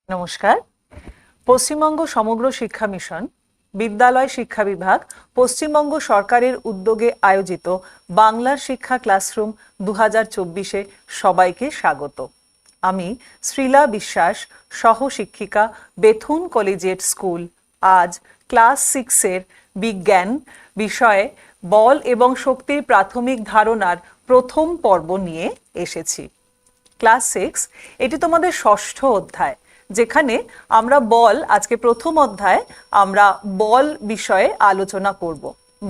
নমস্কার। পশ্চিমবঙ্গ সমগ্র শিক্ষা মিশন, বিদ্যালয় শিক্ষা বিভাগ, পশ্চিমবঙ্গ সরকারের উদ্যোগে আয়োজিত বাংলার শিক্ষা ক্লাসরুম 2024-এ সবাইকে স্বাগত। আমি শ্রীলা বিশ্বাস, সহশিক্ষিকা, বেথুন কলেজিয়েট স্কুল। আজ ক্লাস 6-এর বিজ্ঞান বিষয়ে বল এবং শক্তির প্রাথমিক ধারণার প্রথম পর্ব নিয়ে এসেছি। ক্লাস 6 এটি তোমাদের ষষ্ঠ অধ্যায়, যেখানে আমরা বল, আজকে প্রথম অধ্যায় আমরা বল বিষয়ে আলোচনা করব।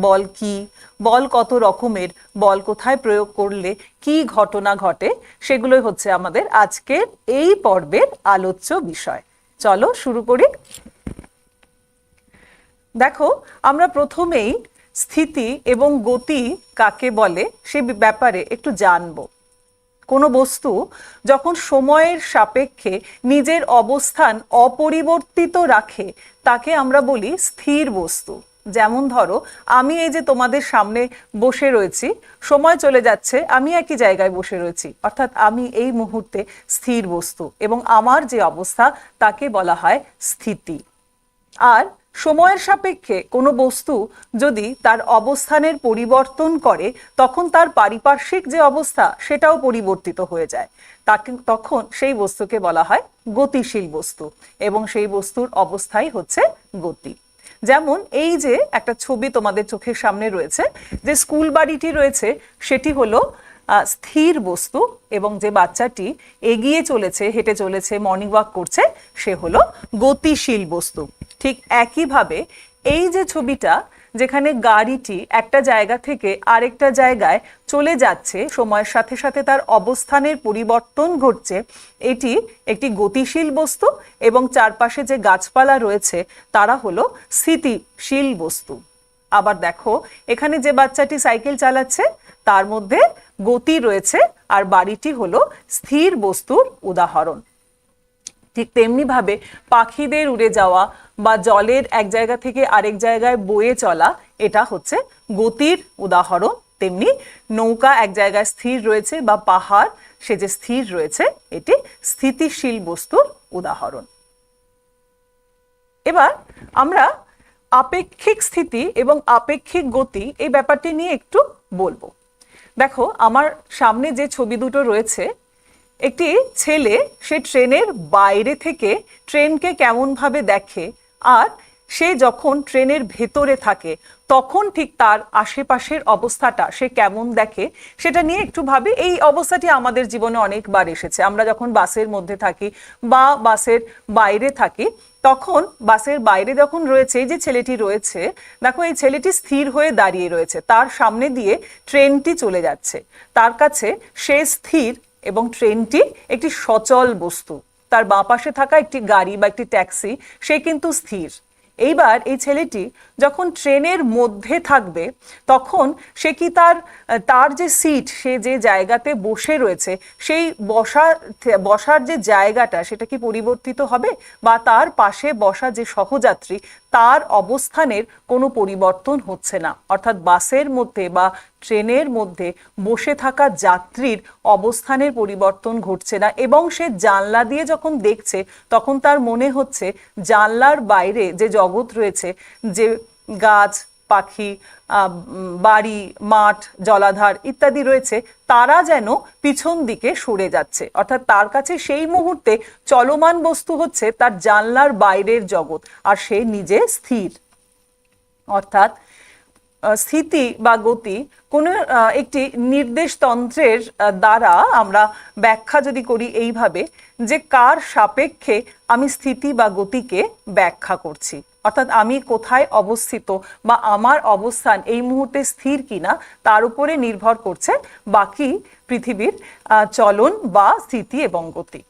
বল কি, বল কত রকমের, বল কোথায় প্রয়োগ করলে কি ঘটনা ঘটে, সেগুলোই হচ্ছে আমাদের আজকের এই পর্বের আলোচ্য বিষয়। চলো শুরু করি। দেখো, আমরা প্রথমেই স্থিতি এবং গতি কাকে বলে সে ব্যাপারে একটু জানবো। কোনো বস্তু যখন সময়ের সাপেক্ষে নিজের অবস্থান অপরিবর্তিত রাখে তাকে আমরা বলি স্থির বস্তু। যেমন ধরো, আমি এই যে তোমাদের সামনে বসে রয়েছি, সময় চলে যাচ্ছে, আমি একই জায়গায় বসে রয়েছি, অর্থাৎ আমি এই মুহূর্তে স্থির বস্তু এবং আমার যে অবস্থা তাকে বলা হয় স্থিতি। আর সময়ের সাপেক্ষে কোনো বস্তু যদি তার অবস্থানের পরিবর্তন করে তখন তার পারিপার্শ্বিক যে অবস্থা সেটাও পরিবর্তিত হয়ে যায়, তখন সেই বস্তুকে বলা হয় গতিশীল বস্তু এবং সেই বস্তুর অবস্থাই হচ্ছে গতি। যেমন এই যে একটা ছবি তোমাদের চোখের সামনে রয়েছে, যে স্কুল বাড়িটি রয়েছে সেটি হলো স্থির বস্তু এবং যে বাচ্চাটি এগিয়ে চলেছে, হেঁটে চলেছে, মর্নিং ওয়াক করছে, সে হলো গতিশীল বস্তু। ঠিক একইভাবে এই যে ছবিটা, যেখানে গাড়িটি একটা জায়গা থেকে আরেকটা জায়গায় চলে যাচ্ছে, সময়ের সাথে সাথে তার অবস্থানের পরিবর্তন ঘটছে, এটি একটি গতিশীল বস্তু এবং চারপাশে যে গাছপালা রয়েছে তারা হলো স্থিতিশীল বস্তু। আবার দেখো, এখানে যে বাচ্চাটি সাইকেল চালাচ্ছে তার মধ্যে গতি রয়েছে আর বাড়িটি হলো স্থির বস্তুর উদাহরণ। ঠিক তেমনি ভাবে পাখিদের উড়ে যাওয়া বা জলের এক জায়গা থেকে আরেক জায়গায় বয়ে চলা, এটা হচ্ছে গতির উদাহরণ। তেমনি নৌকা এক জায়গায় স্থির রয়েছে বা পাহাড় সে যে স্থির রয়েছে, এটি স্থিতিশীল বস্তুর উদাহরণ। এবার আমরা আপেক্ষিক স্থিতি এবং আপেক্ষিক গতি এই ব্যাপারটি নিয়ে একটু বলবো। দেখো, আমার সামনে যে ছবি দুটো রয়েছে, একটি ছেলে সে ট্রেনের বাইরে থেকে ট্রেনকে কেমনভাবে দেখে, আর সে যখন ট্রেনের ভেতরে থাকে তখন ঠিক তার আশেপাশের অবস্থাটা সে কেমন দেখে সেটা নিয়ে একটু ভাবি। এই অবস্থাটি আমাদের জীবনে অনেকবার এসেছে। আমরা যখন বাসের মধ্যে থাকি বা বাসের বাইরে থাকি, তখন বাসের বাইরে যখন রয়েছে এই যে ছেলেটি রয়েছে, দেখো এই ছেলেটি স্থির হয়ে দাঁড়িয়ে রয়েছে, তার সামনে দিয়ে ট্রেনটি চলে যাচ্ছে, তার কাছে সে স্থির এবং ট্রেনটি একটি সচল বস্তু। তার বাঁ পাশে থাকা একটি গাড়ি বা একটি ট্যাক্সি, সে কিন্তু স্থির। এইবার এই ছেলেটি যখন ট্রেনের মধ্যে থাকবে তখন সে কি তার যে সিট, সে যে জায়গাতে বসে রয়েছে, সেই বসার যে জায়গাটা সেটা কি পরিবর্তিত হবে, বা তার পাশে বসা যে সহযাত্রী তার অবস্থানের কোনো পরিবর্তন হচ্ছে না। অর্থাৎ বাসের মধ্যে বা ট্রেনের মধ্যে বসে থাকা যাত্রীর অবস্থানের পরিবর্তন ঘটছে না এবং সে জানলা দিয়ে যখন দেখছে তখন তার মনে হচ্ছে জানলার বাইরে যে জগৎ রয়েছে, যে গাছ, পাখি, বাড়ি, মাঠ, জলাধার ইত্যাদি রয়েছে, তারা যেন পিছন দিকে সরে যাচ্ছে। অর্থাৎ তার কাছে সেই মুহূর্তে চলমান বস্তু হচ্ছে তার জানলার বাইরের জগৎ, আর সে নিজে স্থির। অর্থাৎ স্থিতি বা গতি কোনো একটি নির্দেশ তন্ত্রের দ্বারা আমরা ব্যাখ্যা যদি করি এইভাবে, যে কার সাপেক্ষে আমি স্থিতি বা গতিকে ব্যাখ্যা করছি, অর্থাৎ আমি কোথায় অবস্থিত বা আমার অবস্থান এই মুহূর্তে স্থির কিনা তার উপরে নির্ভর করছে বাকি পৃথিবীর চলন বা স্থিতি এবং গতি।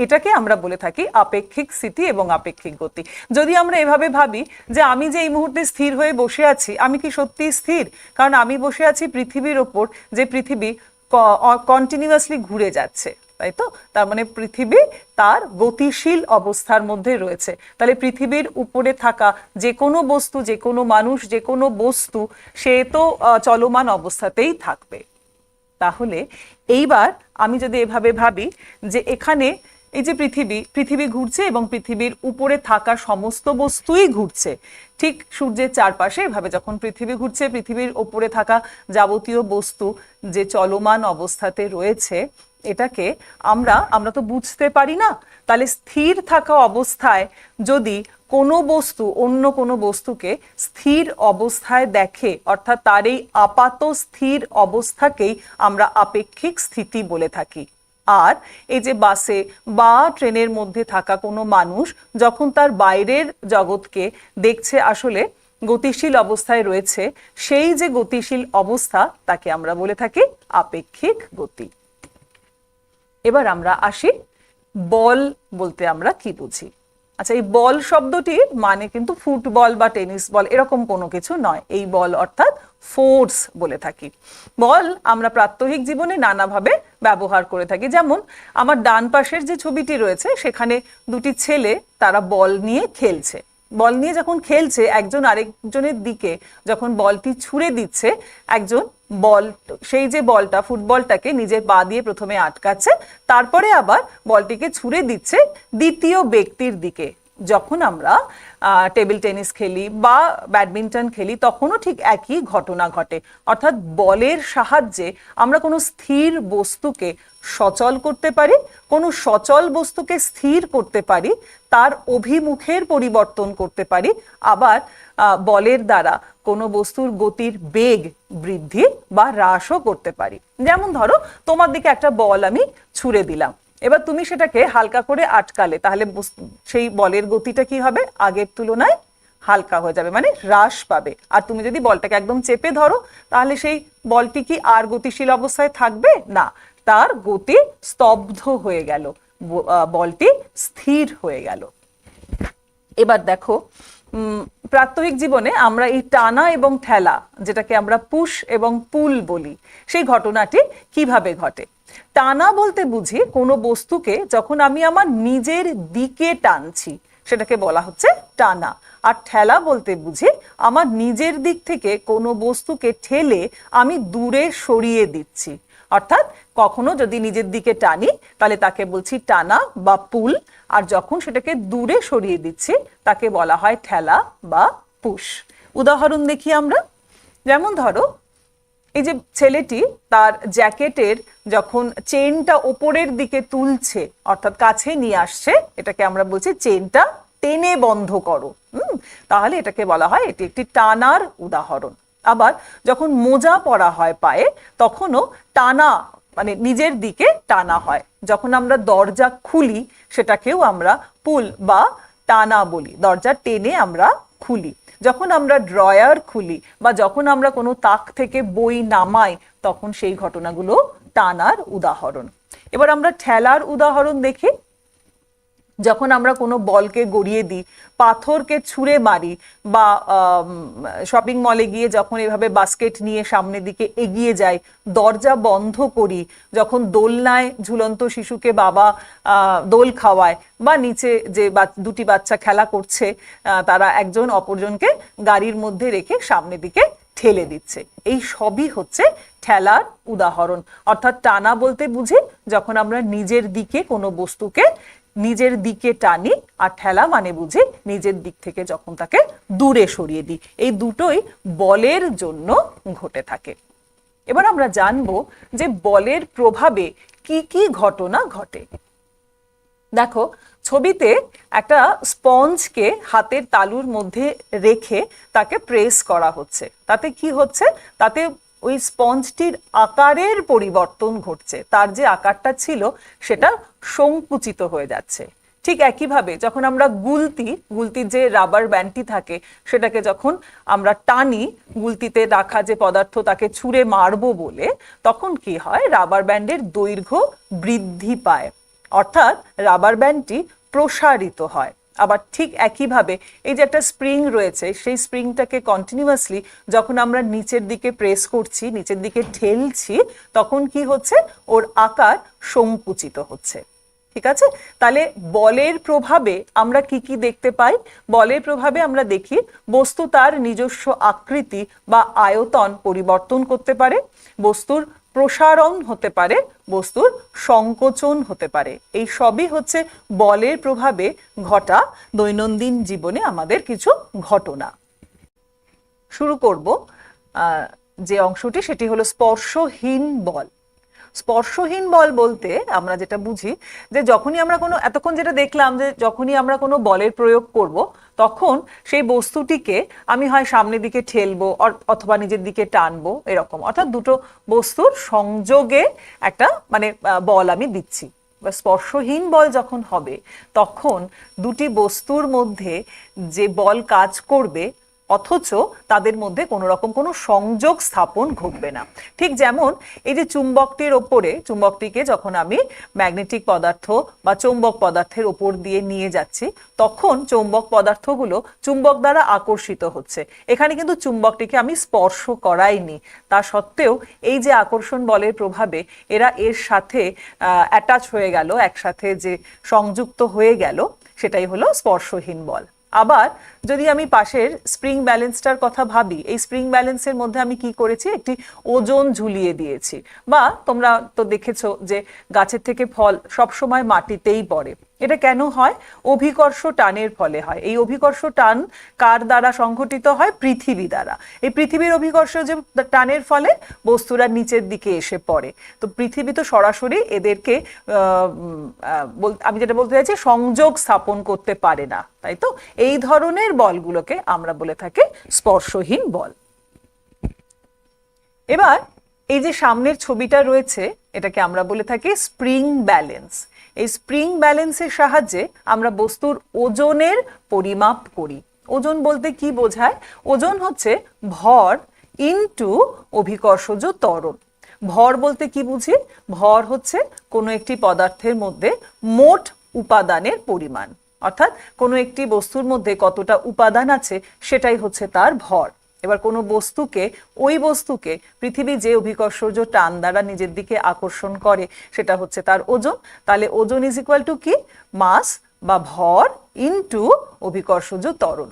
এটাকে আমরা বলে থাকি আপেক্ষিক স্থিতি এবং আপেক্ষিক গতি। যদি আমরা এভাবে ভাবি যে আমি যে এই মুহূর্তে স্থির হয়ে বসে আছি, আমি কি সত্যি স্থির? কারণ আমি বসে আছি পৃথিবীর ওপর, যে পৃথিবী কন্টিনিউয়াসলি ঘুরে যাচ্ছে, তাই তো? তার মানে পৃথিবী তার গতিশীল অবস্থার মধ্যে রয়েছে। তাহলে পৃথিবীর উপরে থাকা যে কোনো বস্তু, যে কোনো মানুষ, যে কোনো বস্তু, সে তো চলমান অবস্থাতেই থাকবে। তাহলে এইবার আমি যদি এভাবে ভাবি যে এখানে এই যে পৃথিবী ঘুরছে এবং পৃথিবীর উপরে থাকা সমস্ত বস্তুই ঘুরছে। ঠিক সূর্যের চারপাশে এভাবে যখন পৃথিবী ঘুরছে, পৃথিবীর উপরে থাকা যাবতীয় বস্তু যে চলমান অবস্থাতে রয়েছে, এটাকে আমরা তো বুঝতে পারি না। তাহলে স্থির থাকা অবস্থায় যদি কোনো বস্তু অন্য কোনো বস্তুকে স্থির অবস্থায় দেখে, অর্থাৎ তার এই আপাত স্থির অবস্থাকেই আমরা আপেক্ষিক স্থিতি বলে থাকি। আর এই যে বাসে বা ট্রেনের মধ্যে থাকা কোনো মানুষ যখন তার বাইরের জগৎকে দেখছে আসলে গতিশীল অবস্থায় রয়েছে, সেই যে গতিশীল অবস্থা তাকে আমরা বলে থাকি আপেক্ষিক গতি। এবার আমরা আসি বল বলতে আমরা কি বুঝি। আচ্ছা, এই বল শব্দটির মানে কিন্তু ফুটবল বা টেনিস বল এরকম কোনো কিছু নয়। এই বল অর্থাৎ ফোর্স বলে থাকি। বল আমরা প্রাত্যহিক জীবনে নানাভাবে ব্যবহার করে থাকি। যেমন আমার ডান পাশের যে ছবিটি রয়েছে, সেখানে দুটি ছেলে তারা বল নিয়ে খেলছে। বল নিয়ে যখন খেলছে, একজন আরেকজনের দিকে যখন বলটি ছুঁড়ে দিচ্ছে, একজন সেই যে বলটা, ফুটবলটাকে নিজের পা দিয়ে প্রথমে আটকাচ্ছে, তারপরে আবার বলটিকে ছুঁড়ে দিচ্ছে দ্বিতীয় ব্যক্তির দিকে। যখন আমরা টেবিল টেনিস খেলি বা ব্যাডমিন্টন খেলি, তখনও ঠিক একই ঘটনা ঘটে। অর্থাৎ বলের সাহায্যে আমরা কোনো স্থির বস্তুকে সচল করতে পারি, কোনো সচল বস্তুকে স্থির করতে পারি, তার অভিমুখের পরিবর্তন করতে পারি, আবার বলের দ্বারা কোনো বস্তুর গতির বেগ বৃদ্ধি বা হ্রাসও করতে পারি। যেমন ধরো, তোমার দিকে একটা বল আমি ছুঁড়ে দিলাম, এবার তুমি সেটাকে হালকা করে আটকালে, তাহলে সেই বলের গতিটা কি হবে? আগের তুলনায় হালকা হয়ে যাবে, মানে হ্রাস পাবে। আর তুমি যদি বলটাকে একদম চেপে ধরো, তাহলে সেই বলটি কি আর গতিশীল অবস্থায় থাকবে না, তার গতি স্তব্ধ হয়ে গেল, বলটি স্থির হয়ে গেল। এবার দেখো, প্রাত্যহিক জীবনে আমরা এই টানা এবং ঠেলা, যেটাকে আমরা পুশ এবং পুল বলি, সেই ঘটনাটি কিভাবে ঘটে। টানা বলতে বুঝি কোনো বস্তুকে যখন আমি আমার নিজের দিকে টানছি, সেটাকে বলা হচ্ছে টানা। আর ঠেলা বলতে বুঝি আমার নিজের দিক থেকে কোনো বস্তুকে ঠেলে আমি দূরে সরিয়ে দিচ্ছি। অর্থাৎ কখনো যদি নিজের দিকে টানি, তাহলে তাকে বলছি টানা বা পুল, আর যখন সেটাকে দূরে সরিয়ে দিচ্ছি তাকে বলা হয় ঠেলা বা পুশ। উদাহরণ দেখি আমরা। যেমন ধরো, এই যে ছেলেটি তার জ্যাকেটের যখন চেনটা ওপরের দিকে তুলছে, অর্থাৎ কাছে নিয়ে আসছে, এটাকে আমরা বলছি চেনটা টেনে বন্ধ করো। তাহলে এটাকে বলা হয় এটি একটি টানার উদাহরণ। আবার যখন মোজা পরা হয় পায়ে, তখনও টানা, মানে নিজের দিকে টানা হয়। যখন আমরা দরজা খুলি, সেটাকেও আমরা পুল বা টানা বলি, দরজা টেনে আমরা খুলি। যখন আমরা ড্রয়ার খুলি বা যখন আমরা কোনো তাক থেকে বই নামাই, তখন সেই ঘটনাগুলো টানার উদাহরণ। এবার আমরা ঠেলার উদাহরণ দেখি। যখন আমরা কোনো বলকে গড়িয়ে দিই, পাথরকে ছুঁড়ে মারি, বা শপিং মলে গিয়ে যখন এভাবে বাস্কেট নিয়ে সামনের দিকে এগিয়ে যাই, দরজা বন্ধ করি, যখন দোলনায় ঝুলন্ত শিশুকে বাবা দোল খাওয়ায়, বা নিচে যে দুটি বাচ্চা খেলা করছে, তারা একজন অপরজনকে গাড়ির মধ্যে রেখে সামনের দিকে ঠেলে দিচ্ছে, এই সবই হচ্ছে ঠেলার উদাহরণ। অর্থাৎ টানা বলতে বুঝি যখন আমরা নিজের দিকে কোনো বস্তুকে নিজের দিকে টানি, আর ঠেলা মানে বুঝি নিজের দিক থেকে যখন তাকে দূরে সরিয়ে দিই। এই দুটোই বলের জন্য ঘটে থাকে। এবার আমরা জানবো যে বলের প্রভাবে কি কি ঘটনা ঘটে। দেখো, ছবিতে একটা স্পঞ্জকে হাতের তালুর মধ্যে রেখে তাকে প্রেস করা হচ্ছে। তাতে কি হচ্ছে? তাতে ওই স্পঞ্জটির আকারের পরিবর্তন ঘটছে। তার যে আকারটা ছিল সেটা সংকুচিত হয়ে যাচ্ছে। ঠিক একইভাবে যখন আমরা গুলতির যে রাবার ব্যান্ডটি থাকে, সেটাকে যখন আমরা টানি, গুলতিতে রাখা যে পদার্থ তাকে ছুঁড়ে মারবো বলে, তখন কি হয়? রাবার ব্যান্ডের দৈর্ঘ্য বৃদ্ধি পায়, অর্থাৎ রাবার ব্যান্ডটি প্রসারিত হয়। আবার ঠিক একইভাবে এই যে একটা স্প্রিং রয়েছে, সেই স্প্রিংটাকে কন্টিনিউয়াসলি যখন আমরা নিচের দিকে প্রেস করছি, নিচের দিকে ঠেলছি, তখন কি হচ্ছে? ওর আকার সংকুচিত হচ্ছে। ঠিক আছে? তাহলে বলের প্রভাবে আমরা কি কি দেখতে পাই? বলের প্রভাবে আমরা দেখি বস্তু তার নিজস্ব আকৃতি বা আয়তন পরিবর্তন করতে পারে, বস্তুর প্রসারণ হতে পারে, বস্তুর সংকোচন হতে পারে। এই সবই হচ্ছে বলের প্রভাবে ঘটা দৈনন্দিন জীবনে আমাদের কিছু ঘটনা। শুরু করব যে অংশটি, সেটি হলো স্পর্শহীন বল। স্পর্শহীন বল বলতে আমরা যেটা বুঝি যে যখনই আমরা কোনো, এতক্ষণ যেটা দেখলাম যে যখনই আমরা কোনো বলের প্রয়োগ করব তখন সেই বস্তুটিকে আমি হয় সামনের দিকে ঠেলবো অথবা নিজের দিকে টানবো, এরকম, অর্থাৎ দুটো বস্তুর সংযোগে একটা মানে বল আমি দিচ্ছি। স্পর্শহীন বল যখন হবে তখন দুটি বস্তুর মধ্যে যে বল কাজ করবে অথচ তাদের মধ্যে কোনো রকম কোনো সংযোগ স্থাপন ঘটবে না। ঠিক যেমন এই যে চুম্বকটির ওপরে, চুম্বকটিকে যখন আমি ম্যাগনেটিক পদার্থ বা চৌম্বক পদার্থের ওপর দিয়ে নিয়ে যাচ্ছি তখন চৌম্বক পদার্থগুলো চুম্বক দ্বারা আকর্ষিত হচ্ছে। এখানে কিন্তু চুম্বকটিকে আমি স্পর্শ করাইনি, তা সত্ত্বেও এই যে আকর্ষণ বলের প্রভাবে এরা এর সাথে অ্যাটাচ হয়ে গেল, একসাথে যে সংযুক্ত হয়ে গেল, সেটাই হলো স্পর্শহীন বল। আবার যদি আমি পাশের স্প্রিং ব্যালেন্সটার কথা ভাবি, এই স্প্রিং ব্যালেন্সের মধ্যে আমি কি করেছি, একটি ওজন ঝুলিয়ে দিয়েছি। বা তোমরা তো দেখেছো যে গাছের থেকে ফল সবসময় মাটিতেই পড়ে। এটা কেন হয়? অভিকর্ষ টানের ফলে হয়। এই অভিকর্ষ টান কার দ্বারা সংঘটিত হয়? পৃথিবী দ্বারা। এই পৃথিবীর অভিকর্ষ যে টানের ফলে বস্তুরা নিচের দিকে এসে পড়ে। তো পৃথিবী তো সরাসরি এদেরকে আমি যেটা বলতে চাইছি সংযোগ স্থাপন করতে পারে না, তাই তো? এই ধরনের বলগুলোকে আমরা বলে থাকি স্পর্শহীন বল। এবার এই যে সামনের ছবিটা রয়েছে এটাকে আমরা বলে থাকি স্প্রিং ব্যালেন্স। এই স্প্রিং ব্যালেন্সের সাহায্যে আমরা বস্তুর ওজনের পরিমাপ করি। ওজন বলতে কি বোঝায়? ওজন হচ্ছে ভর ইনটু অভিকর্ষজ ত্বরণ। ভর বলতে কি বুঝি? ভর হচ্ছে কোনো একটি পদার্থের মধ্যে মোট উপাদানের পরিমাণ, অর্থাৎ কোনো একটি বস্তুর মধ্যে কতটা উপাদান আছে সেটাই হচ্ছে তার ভর। এবার কোনো বস্তুকে, ওই বস্তুকে পৃথিবী যে অভিকর্ষজ টান দ্বারা নিজের দিকে আকর্ষণ করে সেটা হচ্ছে তার ওজন। তাহলে ওজন ইজ ইকুয়াল টু কি? মাস বা ভর ইনটু অভিকর্ষজ ত্বরণ।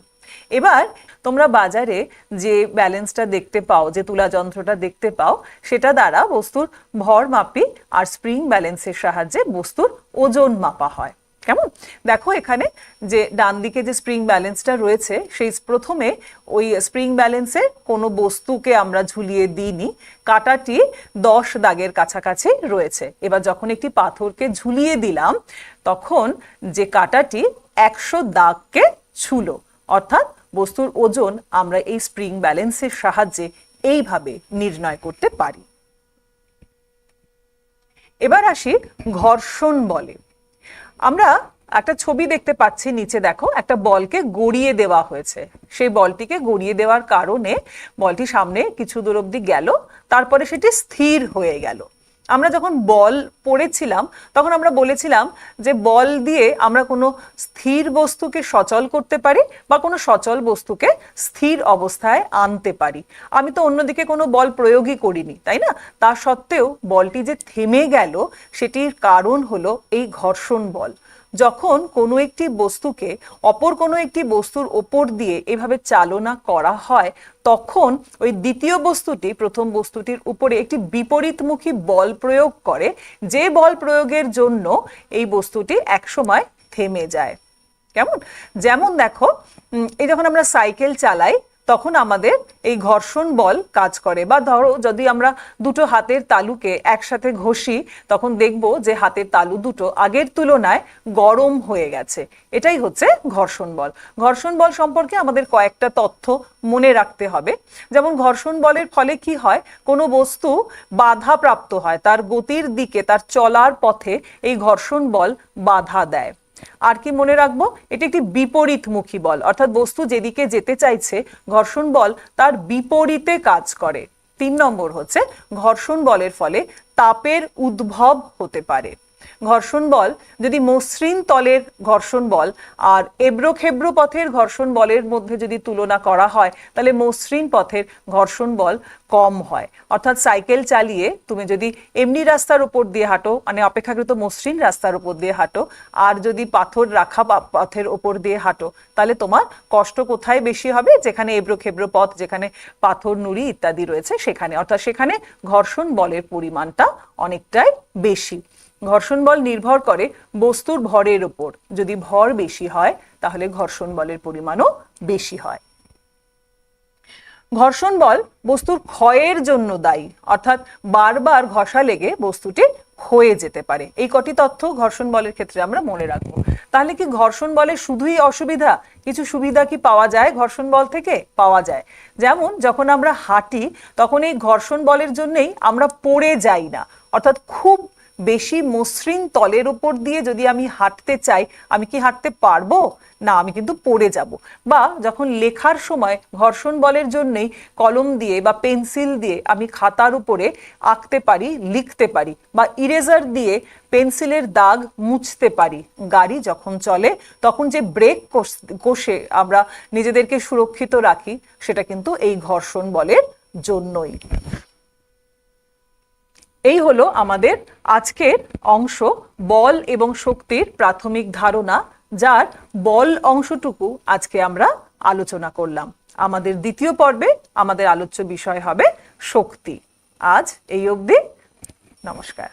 এবার তোমরা বাজারে যে ব্যালেন্সটা দেখতে পাও, যে তুলা যন্ত্রটা দেখতে পাও, সেটা দ্বারা বস্তুর ভর মাপি আর স্প্রিং ব্যালেন্সের সাহায্যে বস্তুর ওজন মাপা হয়। কেমন? দেখো এখানে যে ডান দিকে যে স্প্রিং ব্যালেন্সটা রয়েছে, সেই প্রথমে ওই স্প্রিং ব্যালেন্সে কোনো বস্তুকে আমরা ঝুলিয়ে দিইনি, কাঁটাটি 10 দাগের কাছাকাছি রয়েছে। এবার যখন একটি পাথরকে ঝুলিয়ে দিলাম তখন যে কাঁটাটি 100 দাগকে ছুঁলো, অর্থাৎ বস্তুর ওজন আমরা এই স্প্রিং ব্যালেন্সের সাহায্যে এইভাবে নির্ণয় করতে পারি। এবার আসি ঘর্ষণ বলে। আমরা একটা ছবি দেখতে পাচ্ছি, নিচে দেখো একটা বলকে গড়িয়ে দেওয়া হয়েছে। সেই বলটিকে গড়িয়ে দেওয়ার কারণে বলটি সামনে কিছু দূর অবধি গেল, তারপরে সেটি স্থির হয়ে গেল। আমরা যখন বল পড়েছিলাম তখন আমরা বলেছিলাম যে বল দিয়ে আমরা কোনো স্থির বস্তুকে সচল করতে পারি বা কোনো সচল বস্তুকে স্থির অবস্থায় আনতে পারি। আমি তো অন্যদিকে কোনো বল প্রয়োগই করিনি, তাই না? তা সত্ত্বেও বলটি যে থেমে গেল সেটির কারণ হলো এই ঘর্ষণ বল। যখন কোনো একটি বস্তুকে অপর কোনো একটি বস্তুর ওপর দিয়ে এভাবে চালনা করা হয় তখন ওই দ্বিতীয় বস্তুটি প্রথম বস্তুটির উপরে একটি বিপরীতমুখী বল প্রয়োগ করে, যে বল প্রয়োগের জন্য এই বস্তুটি একসময় থেমে যায়। কেমন? যেমন দেখো, এই যখন আমরা সাইকেল চালাই তখন আমাদের এই ঘর্ষণ বল কাজ করে। বা ধরো যদি আমরা দুটো হাতের তালুকে একসাথে ঘষি তখন দেখব যে হাতের তালু দুটো আগের তুলনায় গরম হয়ে গেছে। এটাই হচ্ছে ঘর্ষণ বল। ঘর্ষণ বল সম্পর্কে আমাদের কয়েকটা তথ্য মনে রাখতে হবে। যেমন ঘর্ষণ বলের ফলে কি হয়? কোনো বস্তু বাধা প্রাপ্ত হয়, তার গতির দিকে, তার চলার পথে এই ঘর্ষণ বল বাধা দেয়। আর কি মনে রাখবো? এটি একটি বিপরীতমুখী বল, অর্থাৎ বস্তু যেদিকে যেতে চাইছে ঘর্ষণ বল তার বিপরীতে কাজ করে। 3 নম্বর হচ্ছে ঘর্ষণ বলের ফলে তাপের উদ্ভব হতে পারে। ঘর্ষণ বল যদি মসৃণ তলের ঘর্ষণ বল আর এবড়ো খেবড়ো পথের ঘর্ষণ বলের মধ্যে যদি তুলনা করা হয়, তাহলে মসৃণ পথের ঘর্ষণ বল কম হয়। অর্থাৎ সাইকেল চালিয়ে তুমি যদি এমনি রাস্তার উপর দিয়ে হাঁটো, মানে অপেক্ষাকৃত মসৃণ রাস্তার উপর দিয়ে হাঁটো, আর যদি পাথর রাখা পথের উপর দিয়ে হাঁটো, তাহলে তোমার কষ্ট কোথায় বেশি হবে? যেখানে এবড়ো খেবড়ো পথ, যেখানে পাথর নুড়ি ইত্যাদি রয়েছে সেখানে, অর্থাৎ সেখানে ঘর্ষণ বলের পরিমাণটা অনেকটাই বেশি। ঘর্ষণ বল নির্ভর করে বস্তুর ভরের উপর। যদি ভর বেশি হয় তাহলে ঘর্ষণ বলের পরিমাণও বেশি হয়। ঘর্ষণ বল বস্তুর ক্ষয়ের জন্য দায়ী, অর্থাৎ বারবার ঘষা লেগে বস্তুটি ক্ষয়ে যেতে পারে। এই কটি তথ্য ঘর্ষণ বলের ক্ষেত্রে আমরা মনে রাখবো। তাহলে কি ঘর্ষণ বলের শুধুই অসুবিধা? কিছু সুবিধা কি পাওয়া যায় ঘর্ষণ বল থেকে? পাওয়া যায়। যেমন যখন আমরা হাঁটি তখন এই ঘর্ষণ বলের জন্যই আমরা পড়ে যাই না। অর্থাৎ খুব বেশি মসৃণ তলের উপর দিয়ে যদি আমি হাঁটতে চাই, আমি কি হাঁটতে পারবো? না, আমি কিন্তু পড়ে যাব। বা যখন লেখার সময় ঘর্ষণ বলের জন্যই কলম দিয়ে বা পেন্সিল দিয়ে আমি খাতার উপরে আঁকতে পারি, লিখতে পারি, বা ইরেজার দিয়ে পেন্সিলের দাগ মুছতে পারি। গাড়ি যখন চলে তখন যে ব্রেক কষে আমরা নিজেদেরকে সুরক্ষিত রাখি, সেটা কিন্তু এই ঘর্ষণ বলের জন্যই। এই হলো আমাদের আজকের অংশ, বল এবং শক্তির প্রাথমিক ধারণা, যার বল অংশটুকু আজকে আমরা আলোচনা করলাম। আমাদের দ্বিতীয় পর্বে আমাদের আলোচ্য বিষয় হবে শক্তি। আজ এই অবধি, নমস্কার।